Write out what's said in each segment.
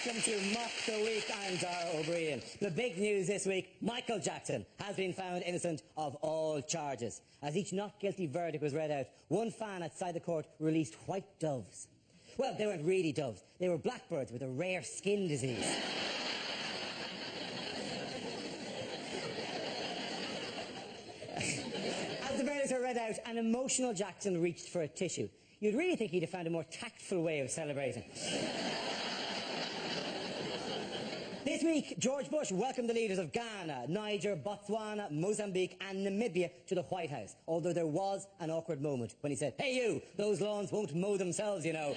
welcome to Mock the Week. I'm Dara O'Brien. The big news this week, Michael Jackson has been found innocent of all charges. As each not guilty verdict was read out, one fan outside the court released white doves. Well, they weren't really doves. They were blackbirds with a rare skin disease. As the verdicts were read out, an emotional Jackson reached for a tissue. You'd really think he'd have found a more tactful way of celebrating. This week, George Bush welcomed the leaders of Ghana, Niger, Botswana, Mozambique and Namibia to the White House, although there was an awkward moment when he said, "Hey you, those lawns won't mow themselves, you know."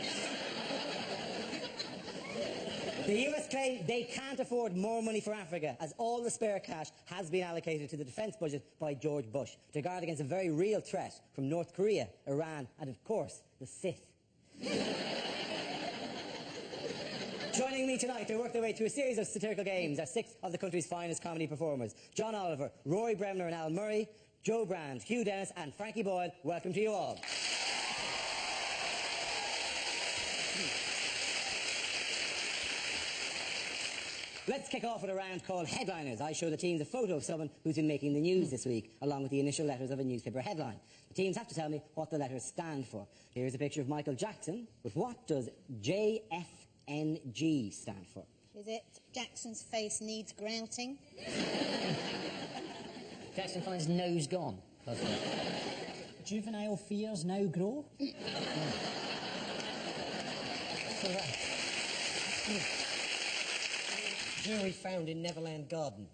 The US claim they can't afford more money for Africa, as all the spare cash has been allocated to the defence budget by George Bush to guard against a very real threat from North Korea, Iran and, of course, the Sith. Joining me tonight to work their way through a series of satirical games are six of the country's finest comedy performers: John Oliver, Rory Bremner and Al Murray, Joe Brand, Hugh Dennis and Frankie Boyle. Welcome to you all. Let's kick off with a round called Headliners. I show the teams a photo of someone who's been making the news this week, along with the initial letters of a newspaper headline. The teams have to tell me what the letters stand for. Here's a picture of Michael Jackson, but what does JFNG stand for? Is it Jackson's face needs grouting? Jackson finds nose gone. Juvenile fears now grow. Jury found in Neverland Garden.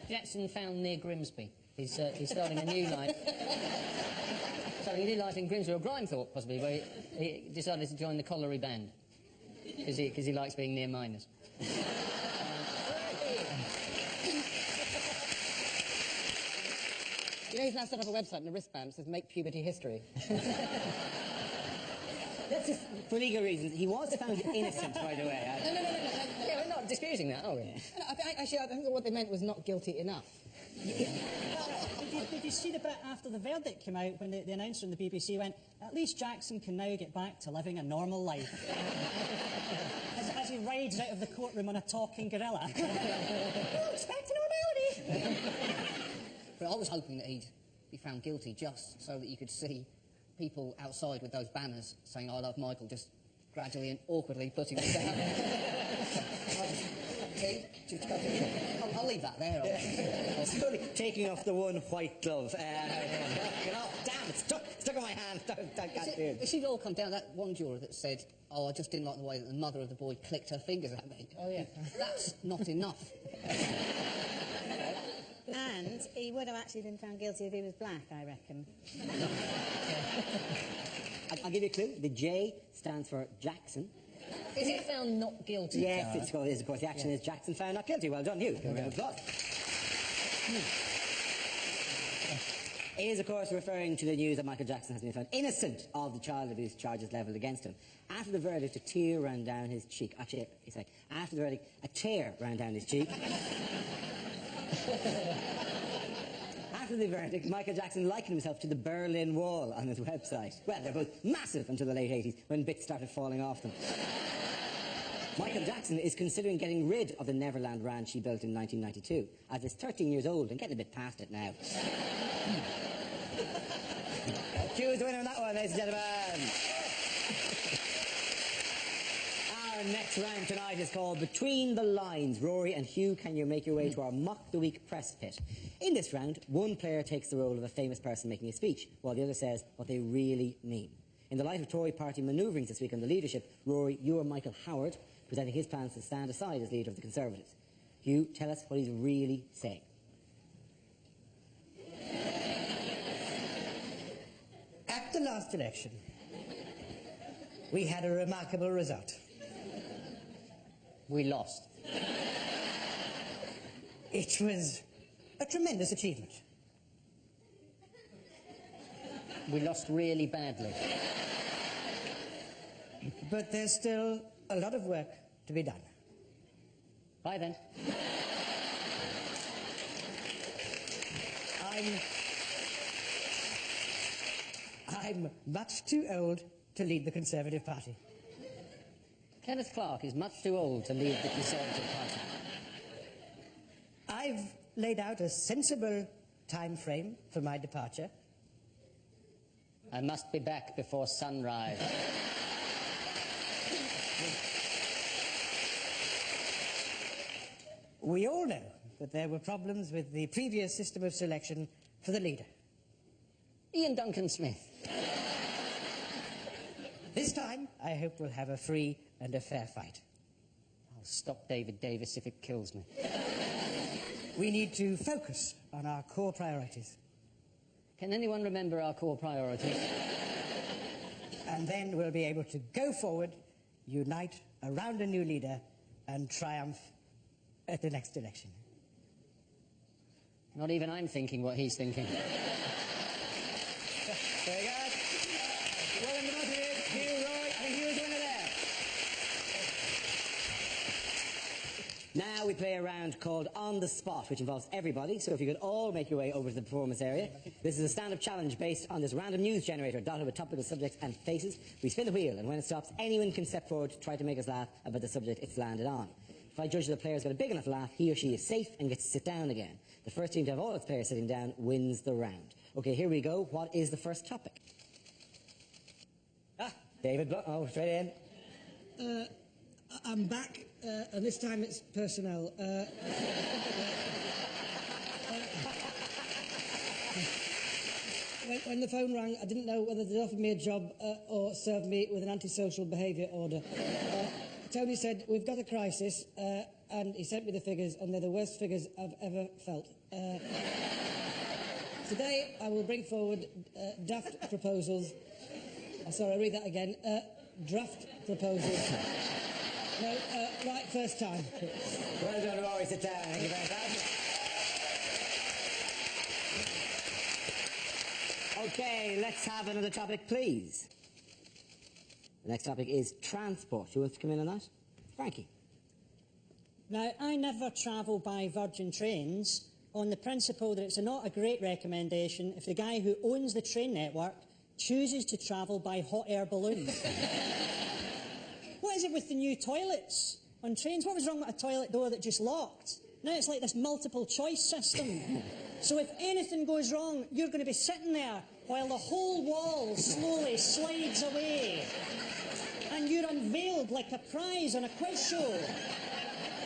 Jackson found near Grimsby. He's starting a new life. Starting a new life in Grimsby, or Grimethorpe possibly, where he decided to join the colliery band because he likes being near miners. You know, he's now set up a website and a wristband that says "Make Puberty History." That's just for legal reasons. He was found innocent, by the way. No. Yeah, we're not disputing that, are we? Actually, I think what they meant was not guilty enough. Did you see the bit after the verdict came out when the announcer on the BBC went, "At least Jackson can now get back to living a normal life." as he rides out of the courtroom on a talking gorilla. "Oh, it's back to normality." But I was hoping that he'd be found guilty just so that you could see people outside with those banners saying "I love Michael," just gradually and awkwardly putting them down. I'll leave that there. It's only taking off the one white glove. Get off. Damn, it's stuck in my hand. It should all come down to that one juror that said, "Oh, I just didn't like the way that the mother of the boy clicked her fingers at me." Oh, yeah. That's not enough. And he would have actually been found guilty if he was black, I reckon. I'll give you a clue. The J stands for Jackson. Is he found not guilty? Yes, it is, of course. The action is Jackson found not guilty. Well done, you. Give a round of applause. It is, of course, referring to the news that Michael Jackson has been found innocent of the child abuse charges levelled against him. After the verdict, a tear ran down his cheek. Actually, it's like, after the verdict, a tear ran down his cheek. After the verdict, Michael Jackson likened himself to the Berlin Wall on his website. Well, they're both massive until the late 80s, when bits started falling off them. Michael Jackson is considering getting rid of the Neverland Ranch he built in 1992, as it's 13 years old and getting a bit past it now. Hugh is the winner on that one, ladies and gentlemen. Our next round tonight is called Between the Lines. Rory and Hugh, can you make your way to our Mock the Week press pit? In this round, one player takes the role of a famous person making a speech, while the other says what they really mean. In the light of Tory party manoeuvrings this week on the leadership, Rory, you are Michael Howard, presenting his plans to stand aside as leader of the Conservatives. Hugh, tell us what he's really saying. At the last election, we had a remarkable result. We lost. It was a tremendous achievement. We lost really badly. But there's still a lot of work to be done. Bye then. I'm much too old to lead the Conservative Party. Kenneth Clarke is much too old to lead the Conservative Party. I've laid out a sensible time frame for my departure. I must be back before sunrise. We all know that there were problems with the previous system of selection for the leader. Ian Duncan Smith. This time, I hope we'll have a free and a fair fight. I'll stop David Davis if it kills me. We need to focus on our core priorities. Can anyone remember our core priorities? And then we'll be able to go forward, unite around a new leader, and triumph at the next election. Not even I'm thinking what he's thinking. Very good. Well done to both of you. Hugh, Rory, I think Hugh is the winner there. Now we play a round called On the Spot, which involves everybody. So if you could all make your way over to the performance area. This is a stand-up challenge based on this random news generator dotted with topical subjects and faces. We spin the wheel, and when it stops, anyone can step forward to try to make us laugh about the subject it's landed on. If I judge that the player's got a big enough laugh, he or she is safe and gets to sit down again. The first team to have all its players sitting down wins the round. Okay, here we go. What is the first topic? David, straight in. I'm back, and this time it's personnel. When the phone rang, I didn't know whether they'd offered me a job or served me with an antisocial behaviour order. Tony said, we've got a crisis, and he sent me the figures, and they're the worst figures I've ever felt. Today, I will bring forward draft proposals. Sorry, I'll read that again. Draft proposals. No, right, first time. Well done, Rory. Sit down. Thank you very much. Okay, let's have another topic, please. The next topic is transport. Who wants to come in on that? Frankie. Now, I never travel by Virgin Trains on the principle that it's not a great recommendation if the guy who owns the train network chooses to travel by hot air balloon. What is it with the new toilets on trains? What was wrong with a toilet door that just locked? Now it's like this multiple choice system. So if anything goes wrong, you're going to be sitting there while the whole wall slowly slides away. And you're unveiled like a prize on a quiz show.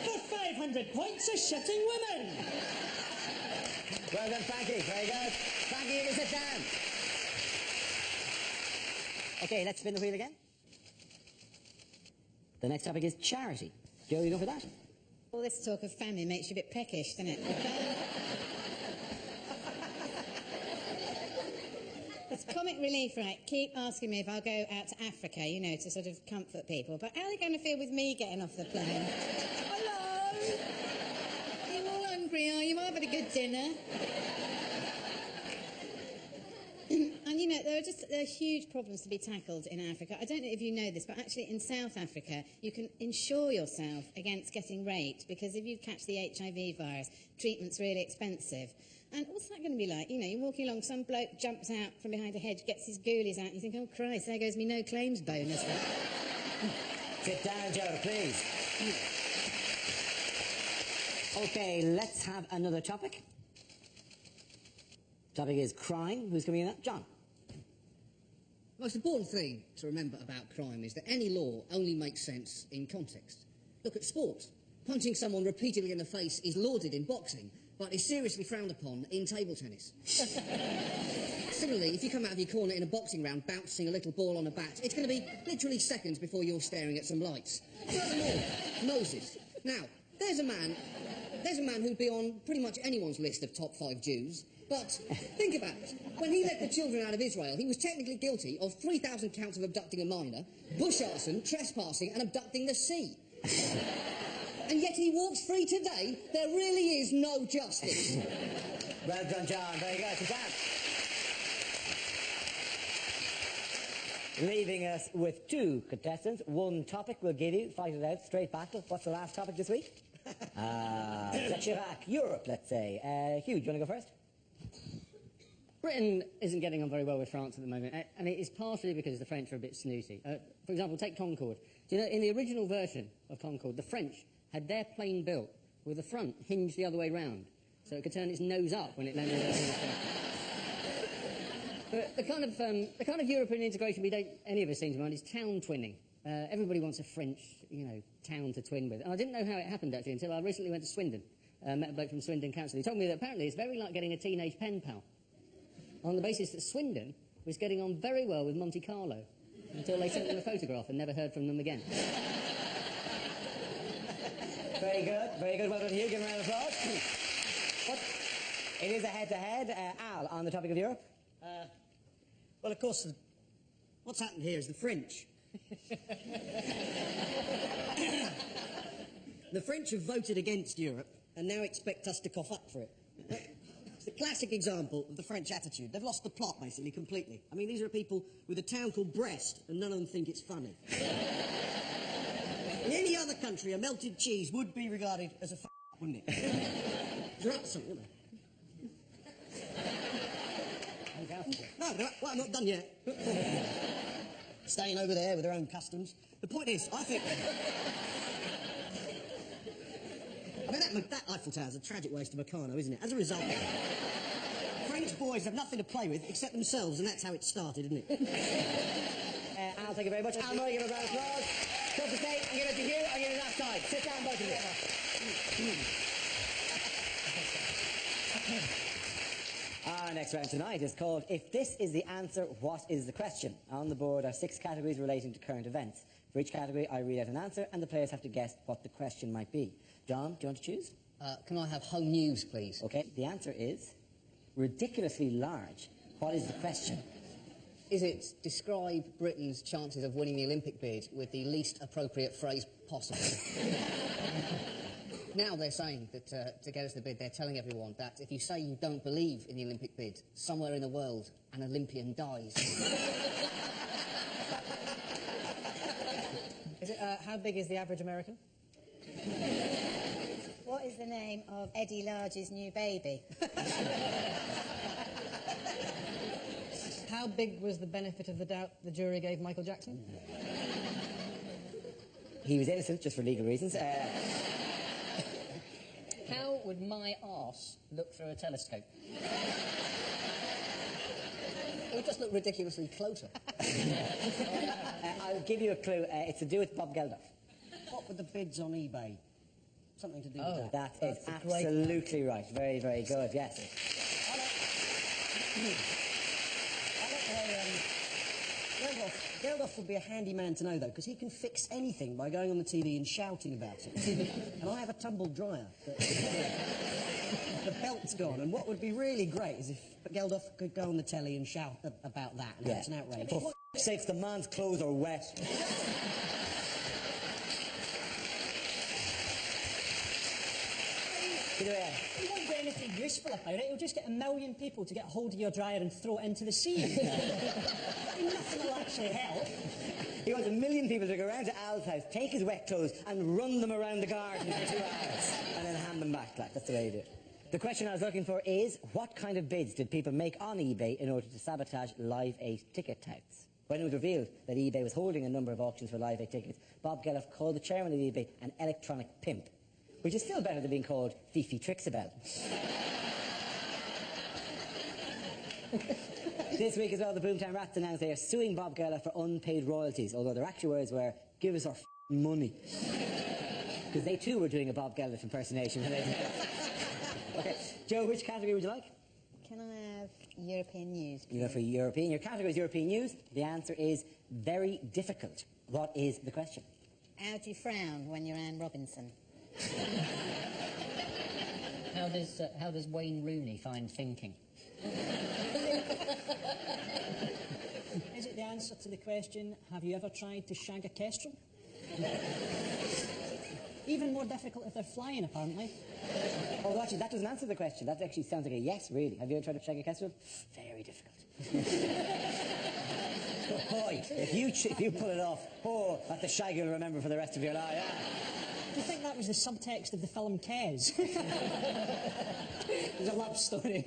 For 500 points, a shitting woman. Well done, Frankie. Very good. Frankie, you can sit down. Okay, let's spin the wheel again. The next topic is charity. Joe, you go for that? All this talk of famine makes you a bit peckish, doesn't it? It's comic relief, right? Keep asking me if I'll go out to Africa, you know, to sort of comfort people. But how are they going to feel with me getting off the plane? Hello? You're all hungry, are you? I've had a good dinner. And, you know, there are huge problems to be tackled in Africa. I don't know if you know this, but actually in South Africa, you can insure yourself against getting raped, because if you catch the HIV virus, treatment's really expensive. And what's that going to be like? You know, you're walking along, some bloke jumps out from behind a hedge, gets his ghoulies out, and you think, oh, Christ, there goes me no claims bonus. Sit down, Joe, please. Okay, let's have another topic. Topic is crime. Who's coming in that? John. The most important thing to remember about crime is that any law only makes sense in context. Look at sport. Punching someone repeatedly in the face is lauded in boxing, but is seriously frowned upon in table tennis. Similarly, if you come out of your corner in a boxing round bouncing a little ball on a bat, it's going to be literally seconds before you're staring at some lights. Furthermore, Moses. Now, there's a man who'd be on pretty much anyone's list of top 5 Jews. But think about it. When he let the children out of Israel, he was technically guilty of 3,000 counts of abducting a minor, bush arson, trespassing, and abducting the sea. And yet he walks free today. There really is no justice. Well done, John. Very good. Sit down. Leaving us with 2 contestants. One topic we'll give you. Fight it out. Straight battle. What's the last topic this week? Jacques Chirac. Europe, let's say. Hugh, do you want to go first? Britain isn't getting on very well with France at the moment, and it is partially because the French are a bit snooty. For example, take Concorde. Do you know, in the original version of Concorde, the French had their plane built with the front hinged the other way round, so it could turn its nose up when it landed on the ground. But the kind of European integration we don't, any of us seem to mind, is town twinning. Everybody wants a French, town to twin with. And I didn't know how it happened, actually, until I recently went to Swindon. Met a bloke from Swindon Council. He told me that apparently it's very like getting a teenage pen pal, on the basis that Swindon was getting on very well with Monte Carlo, until they sent them a photograph and never heard from them again. Very good, very good. Well done, Hugh. Give him a round of applause. It is a head-to-head. Al, on the topic of Europe? Well, of course, what's happened here is the French. The French have voted against Europe and now expect us to cough up for it. It's the classic example of the French attitude. They've lost the plot, basically, completely. I mean, these are people with a town called Brest, and none of them think it's funny. In any other country, a melted cheese would be regarded as a f***, wouldn't it? They're up to something, aren't they? No, well, I'm not done yet. Staying over there with their own customs. The point is, I think... I mean, that Eiffel Tower's a tragic waste of Meccano, isn't it? As a result, French boys have nothing to play with except themselves, and that's how it started, isn't it? Al, thank you very much. Al Murray, give a round of applause. Tough to say, I'm giving it to you, I'm giving it that side. Sit down, both of you. Our next round tonight is called If This Is the Answer, What Is the Question? On the board are 6 categories relating to current events. For each category, I read out an answer, and the players have to guess what the question might be. John, do you want to choose? Can I have home news, please? OK, the answer is ridiculously large. What is the question? Is it describe Britain's chances of winning the Olympic bid with the least appropriate phrase possible? Now they're saying that to get us the bid, they're telling everyone that if you say you don't believe in the Olympic bid, somewhere in the world, an Olympian dies. Is it, how big is the average American? What is the name of Eddie Large's new baby? How big was the benefit of the doubt the jury gave Michael Jackson? He was innocent, just for legal reasons. How would my arse look through a telescope? It would just look ridiculously closer. I'll give you a clue. It's to do with Bob Geldof. What were the bids on eBay? Something to do with that. That is absolutely right. Very, very good, yes. Geldof would be a handy man to know, though, because he can fix anything by going on the TV and shouting about it. And I have a tumble dryer. The belt's gone, and what would be really great is if Geldof could go on the telly and shout about that. And that's an outrage. For f***'s sakes, the man's clothes are wet. He won't do anything useful about it. He'll just get 1 million people to get hold of your dryer and throw it into the sea. Nothing will actually help. He wants 1 million people to go around to Al's house, take his wet clothes, and run them around the garden for 2 hours, and then hand them back. That's the way you do it. The question I was looking for is, what kind of bids did people make on eBay in order to sabotage Live 8 ticket touts? When it was revealed that eBay was holding a number of auctions for Live 8 tickets, Bob Geldof called the chairman of eBay an electronic pimp, which is still better than being called Fifi Trixabel. This week as well, the Boomtown Rats announced they are suing Bob Geldof for unpaid royalties, although their actual words were, give us our money. Because they too were doing a Bob Geldof impersonation when they did it. OK, Joe, which category would you like? Can I have European news, please? You go for European. Your category is European news. The answer is very difficult. What is the question? How do you frown when you're Anne Robinson? How does Wayne Rooney find thinking? Is it the answer to the question, have you ever tried to shag a kestrel? Even more difficult if they're flying, apparently. Although actually, that doesn't answer the question. That actually sounds like a yes, really. Have you ever tried to shag a kestrel? Very difficult. Boy, if you pull it off, that's a shag you'll remember for the rest of your life. Yeah. Do you think that was the subtext of the film Kes? It was a love story.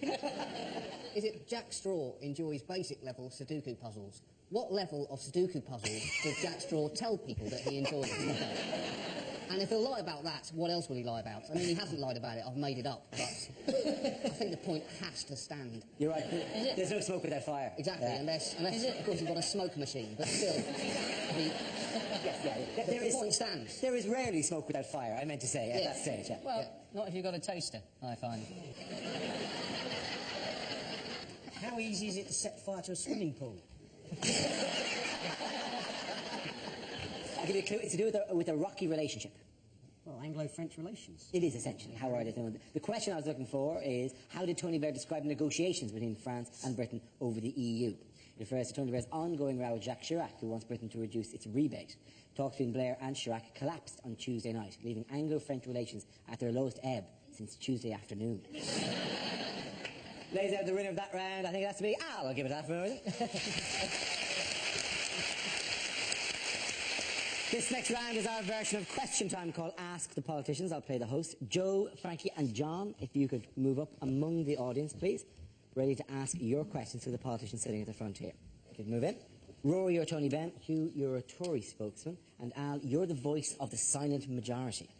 Is it Jack Straw enjoys basic level Sudoku puzzles, what level of Sudoku puzzle does Jack Straw tell people that he enjoys? And if he'll lie about that, what else will he lie about? I mean, he hasn't lied about it, I've made it up, but I think the point has to stand. You're right, there's no smoke without fire. Exactly, unless of course, you've got a smoke machine, but still, the point stands. There is rarely smoke without fire, I meant to say, at that stage. Yeah. Well, not if you've got a toaster, I find. How easy is it to set fire to a swimming pool? I'll give you a clue. It's to do with a rocky relationship. Well, Anglo-French relations. It is essentially. How are they doing? The question I was looking for is, how did Tony Blair describe negotiations between France and Britain over the EU? It refers to Tony Blair's ongoing row with Jacques Chirac, who wants Britain to reduce its rebate. Talks between Blair and Chirac collapsed on Tuesday night, leaving Anglo-French relations at their lowest ebb since Tuesday afternoon. Lays out the winner of that round. I think it has to be Al. I'll give it that for a minute. This next round is our version of Question Time called Ask the Politicians. I'll play the host. Joe, Frankie and John, if you could move up among the audience, please. Ready to ask your questions to the politicians sitting at the front here. You can move in. Rory, you're Tony Benn. Hugh, you're a Tory spokesman. And Al, you're the voice of the silent majority.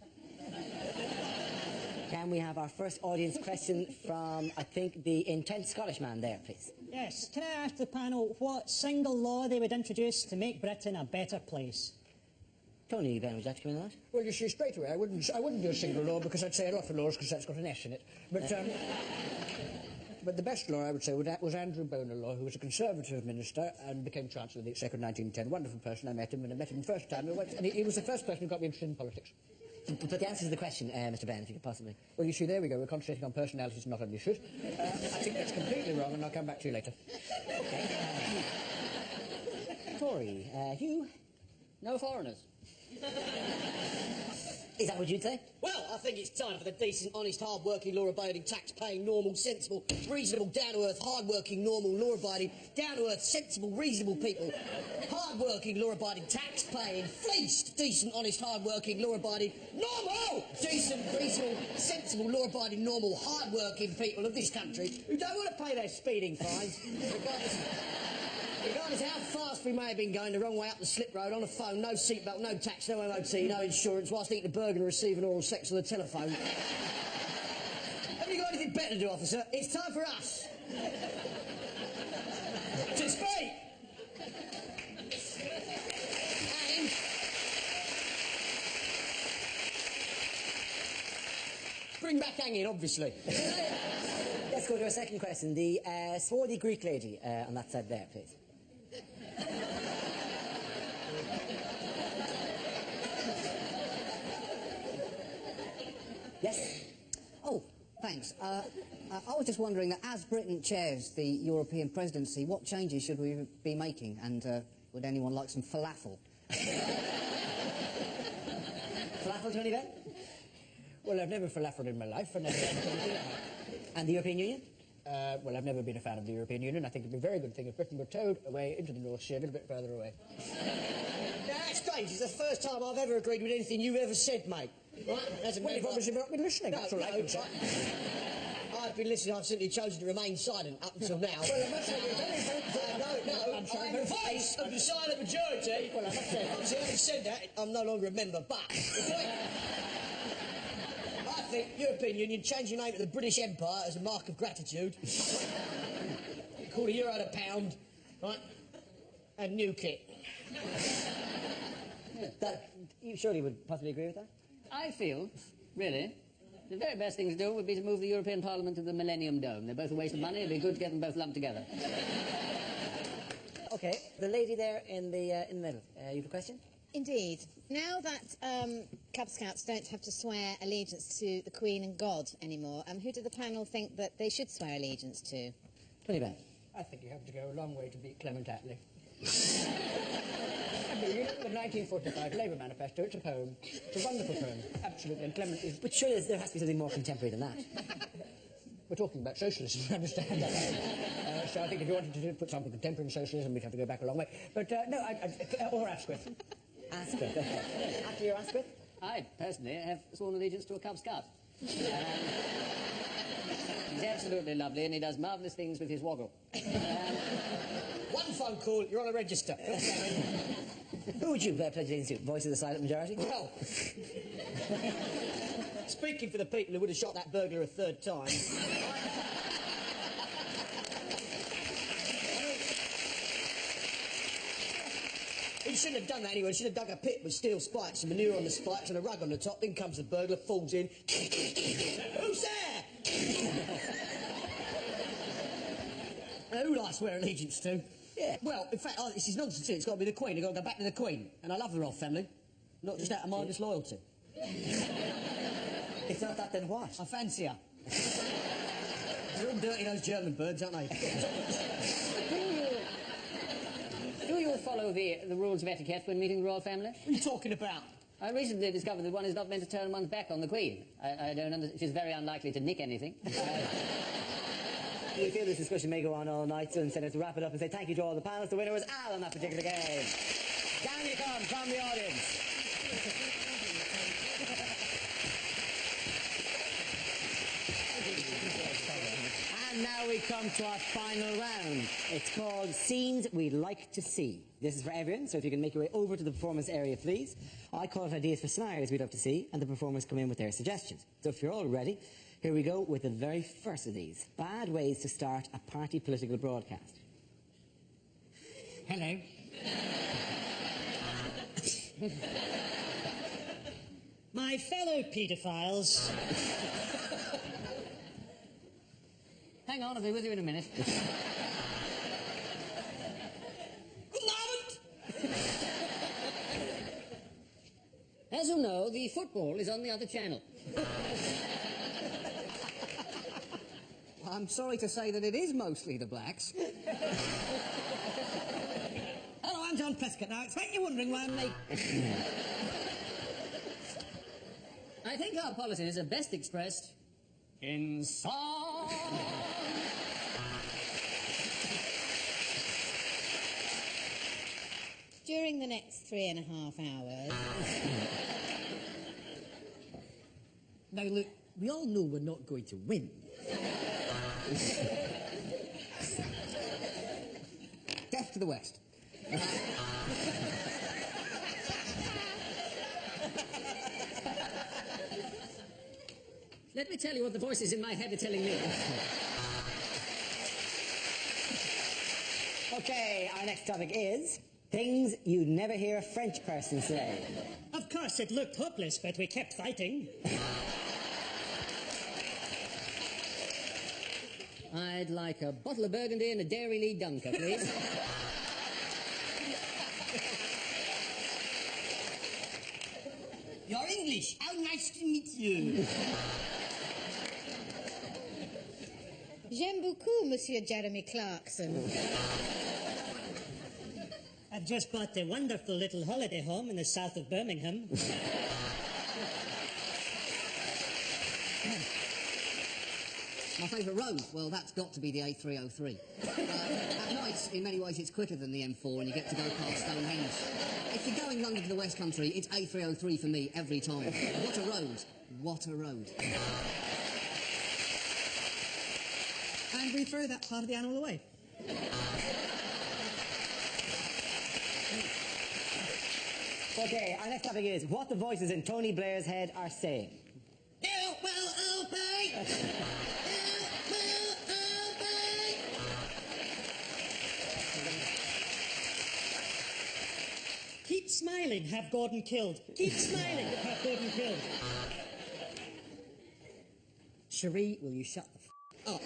Can we have our first audience question from, I think, the intense Scottish man there, please? Yes. Can I ask the panel what single law they would introduce to make Britain a better place? Tony Benn, would you like to come in on that? Well, you see, straight away, I wouldn't do a single law because I'd say a lot of laws because that's got an S in it. But the best law, I would say, was Andrew Bonar Law, who was a Conservative minister and became Chancellor of the Exchequer in 1910. Wonderful person. I met him, and I met him the first time. And he was the first person who got me interested in politics. But the answer to the question, Mr. Benn, if you could possibly... Well, you see, there we go. We're concentrating on personalities, not on issues. I think that's completely wrong, and I'll come back to you later. Tory, Hugh? No foreigners. Is that what you'd say? Well, I think it's time for the decent, honest, hard-working, law-abiding, tax-paying, normal, sensible, reasonable, down-to-earth, hard-working, normal, law-abiding, down-to-earth, sensible, reasonable people. Hard-working, law-abiding, tax-paying, fleeced, decent, honest, hard-working, law-abiding, normal, decent, reasonable, sensible, law-abiding, normal, hard-working people of this country who don't want to pay their speeding fines, regardless how fast we may have been going the wrong way up the slip road, on a phone, no seatbelt, no tax, no MOT, no insurance, whilst eating a burger and receiving oral sex on the telephone. Have you got anything better to do, officer? It's time for us to speak. And bring back hanging, obviously. Let's go to our second question. The swarthy Greek lady on that side there, please. Yes? Oh, thanks. I was just wondering that as Britain chairs the European presidency, what changes should we be making? And would anyone like some falafel? Falafel, Tony Benn? Well, I've never falafeled in my life, and And the European Union? well, I've never been a fan of the European Union. I think it'd be a very good thing if Britain were towed away into the North Sea a little bit further away. Now, that's strange. It's the first time I've ever agreed with anything you've ever said, mate. Right? Well, you've obviously not been listening. That's all I can say. I've been listening. I've simply chosen to remain silent up until now. Well, I must say you're very I'm the voice of the silent majority. Well, I must say... Obviously, having said that, I'm no longer a member, but... I think European Union change your name to the British Empire as a mark of gratitude. Call a euro to pound, right? And new kit. That, you surely would possibly agree with that? I feel, really, the very best thing to do would be to move the European Parliament to the Millennium Dome. They're both a waste of money. It'd be good to get them both lumped together. Okay, the lady there in the middle. You have a question? Indeed. Now that Cub Scouts don't have to swear allegiance to the Queen and God anymore, who do the panel think that they should swear allegiance to? Tony Benn. I think you have to go a long way to beat Clement Attlee. You know, the 1945 Labour Manifesto, it's a poem. It's a wonderful poem, absolutely, and Clement is... But surely there has to be something more contemporary than that. We're talking about socialism, you understand? So I think if you wanted to put something contemporary in socialism, we'd have to go back a long way. But, no, or Asquith. Asquith, okay. After your Asquith? I, personally, have sworn allegiance to a Cub Scout. He's absolutely lovely, and he does marvellous things with his woggle. One phone call, you're on a register. Who would you pledge allegiance to? Voice of the silent majority? Well, speaking for the people who would have shot that burglar a third time... He shouldn't have done that anyway. He should have dug a pit with steel spikes, some manure on the spikes and a rug on the top. In comes the burglar, falls in. Who's there? Who I swear allegiance to? Yeah. Well, in fact, this is nonsense. It's got to be the Queen. I've got to go back to the Queen. And I love the royal family. Not just out of mindless loyalty. If not that, then what? I fancy her. They're all dirty, those German birds, aren't they? Do you follow the rules of etiquette when meeting the royal family? What are you talking about? I recently discovered that one is not meant to turn one's back on the Queen. I don't understand. She's very unlikely to nick anything. We feel this discussion may go on all night, so instead let's wrap it up and say thank you to all the panelists. The winner was Al in that particular game. Down you come from the audience. And now we come to our final round. It's called Scenes We'd Like to See. This is for everyone, so if you can make your way over to the performance area, please. I call it ideas for scenarios we'd love to see, and the performers come in with their suggestions. So if you're all ready, here we go with the very first of these. Bad ways to start a party political broadcast. Hello. My fellow paedophiles. Hang on, I'll be with you in a minute. As you know, the football is on the other channel. I'm sorry to say that it is mostly the blacks. Hello, I'm John Prescott. Now, I expect you're wondering why I'm late. I think our policies are best expressed in song. During the next 3.5 hours... Now, look, we all know we're not going to win. Death to the West. Let me tell you what the voices in my head are telling me. Okay, our next topic is things you'd never hear a French person say. Of course, it looked hopeless, but we kept fighting. I'd like a bottle of Burgundy and a Dairy Lee Dunker, please. You're English. How nice to meet you. J'aime beaucoup, Monsieur Jeremy Clarkson. I've just bought a wonderful little holiday home in the south of Birmingham. My favourite road? Well, that's got to be the A303. At night, in many ways, it's quicker than the M4 and you get to go past Stonehenge. If you're going London to the West Country, it's A303 for me every time. What a road. What a road. And we throw that part of the animal away. Okay, our next topic is what the voices in Tony Blair's head are saying. You will obey. Keep smiling, have Gordon killed. Keep smiling, have Gordon killed. Cherie, will you shut the up?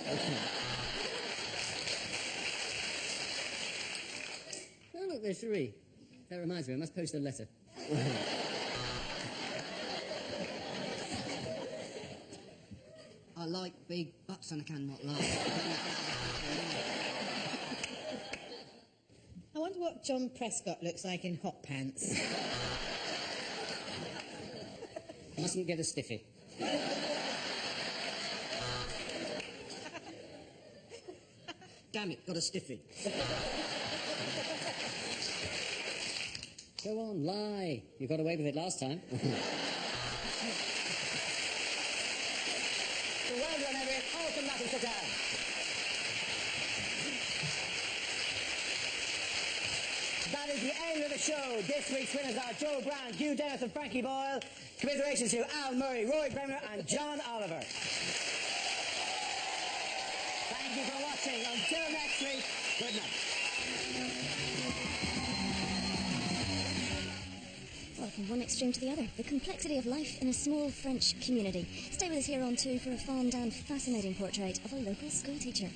Oh, look, there's Cherie. That reminds me, I must post a letter. I like big butts and I cannot lie. I wonder what John Prescott looks like in hot pants. Mustn't get a stiffy. Damn it, got a stiffy. Go on, lie. You got away with it last time. So well done, everyone. Awesome, to the end of the show. This week's winners are Joe Brown, Hugh Dennis and Frankie Boyle. Commiserations to Al Murray, Roy Bremer and John Oliver. Thank you for watching. Until next week, good night. Well, from one extreme to the other, the complexity of life in a small French community. Stay with us here on 2 for a fond and fascinating portrait of a local schoolteacher.